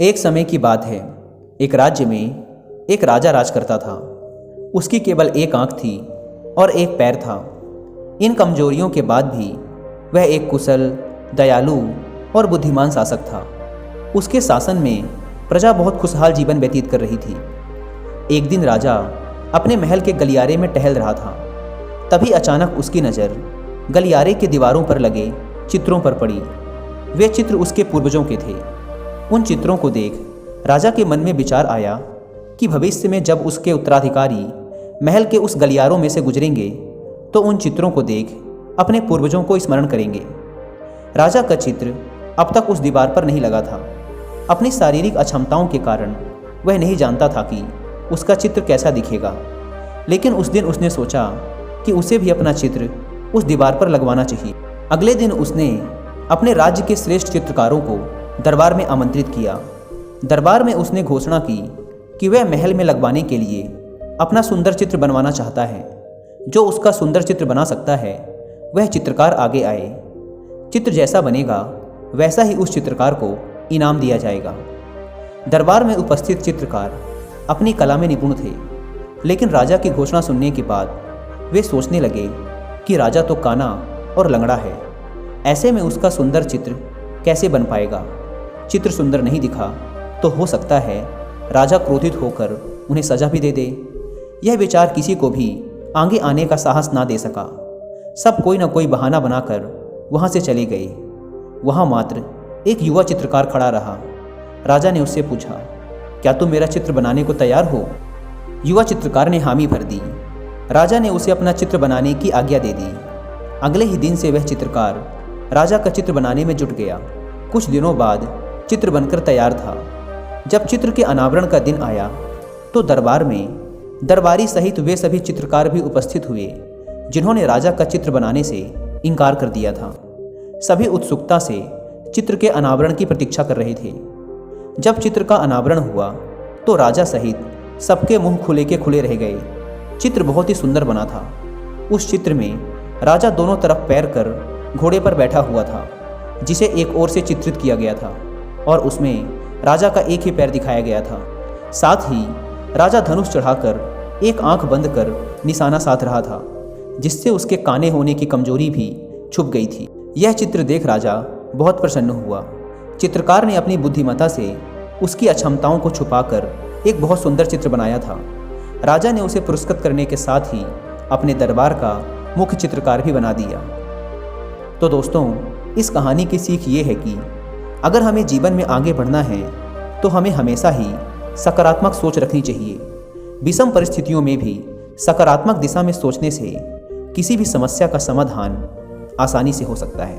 एक समय की बात है। एक राज्य में एक राजा राज करता था। उसकी केवल एक आंख थी और एक पैर था। इन कमजोरियों के बाद भी वह एक कुशल, दयालु और बुद्धिमान शासक था। उसके शासन में प्रजा बहुत खुशहाल जीवन व्यतीत कर रही थी। एक दिन राजा अपने महल के गलियारे में टहल रहा था। तभी अचानक उसकी नज़र गलियारे के दीवारों पर लगे चित्रों पर पड़ी। वे चित्र उसके पूर्वजों के थे। उन चित्रों को देख राजा के मन में विचार आया कि भविष्य में जब उसके उत्तराधिकारी महल के उस गलियारों में से गुजरेंगे तो उन चित्रों को देख अपने पूर्वजों को स्मरण करेंगे। राजा का चित्र अब तक उस दीवार पर नहीं लगा था। अपनी शारीरिक अक्षमताओं के कारण वह नहीं जानता था कि उसका चित्र कैसा दिखेगा, लेकिन उस दिन उसने सोचा कि उसे भी अपना चित्र उस दीवार पर लगवाना चाहिए। अगले दिन उसने अपने राज्य के श्रेष्ठ चित्रकारों को दरबार में आमंत्रित किया। दरबार में उसने घोषणा की कि वह महल में लगवाने के लिए अपना सुंदर चित्र बनवाना चाहता है। जो उसका सुंदर चित्र बना सकता है वह चित्रकार आगे आए। चित्र जैसा बनेगा वैसा ही उस चित्रकार को इनाम दिया जाएगा। दरबार में उपस्थित चित्रकार अपनी कला में निपुण थे, लेकिन राजा की घोषणा सुनने के बाद वे सोचने लगे कि राजा तो काना और लंगड़ा है, ऐसे में उसका सुंदर चित्र कैसे बन पाएगा। चित्र सुंदर नहीं दिखा तो हो सकता है राजा क्रोधित होकर उन्हें सजा भी दे दे। यह विचार किसी को भी आगे आने का साहस ना दे सका। सब कोई ना कोई बहाना बनाकर वहाँ से चले गए। वहाँ मात्र एक युवा चित्रकार खड़ा रहा। राजा ने उससे पूछा, क्या तुम मेरा चित्र बनाने को तैयार हो? युवा चित्रकार ने हामी भर दी। राजा ने उसे अपना चित्र बनाने की आज्ञा दे दी। अगले ही दिन से वह चित्रकार राजा का चित्र बनाने में जुट गया। कुछ दिनों बाद चित्र बनकर तैयार था। जब चित्र के अनावरण का दिन आया तो दरबार में दरबारी सहित वे सभी चित्रकार भी उपस्थित हुए जिन्होंने राजा का चित्र बनाने से इनकार कर दिया था। सभी उत्सुकता से चित्र के अनावरण की प्रतीक्षा कर रहे थे। जब चित्र का अनावरण हुआ तो राजा सहित सबके मुंह खुले के खुले रह गए। चित्र बहुत ही सुंदर बना था। उस चित्र में राजा दोनों तरफ पैर कर घोड़े पर बैठा हुआ था, जिसे एक ओर से चित्रित किया गया था और उसमें राजा का एक ही पैर दिखाया गया था। साथ ही राजा धनुष चढ़ाकर एक आंख बंद कर निशाना साध रहा था, जिससे उसके काने होने की कमजोरी भी छुप गई थी। यह चित्र देख राजा बहुत प्रसन्न हुआ। चित्रकार ने अपनी बुद्धिमत्ता से उसकी अक्षमताओं को छुपाकर एक बहुत सुंदर चित्र बनाया था। राजा ने उसे पुरस्कृत करने के साथ ही अपने दरबार का मुख्य चित्रकार भी बना दिया। तो दोस्तों, इस कहानी की सीख ये है कि अगर हमें जीवन में आगे बढ़ना है तो हमें हमेशा ही सकारात्मक सोच रखनी चाहिए। विषम परिस्थितियों में भी सकारात्मक दिशा में सोचने से किसी भी समस्या का समाधान आसानी से हो सकता है।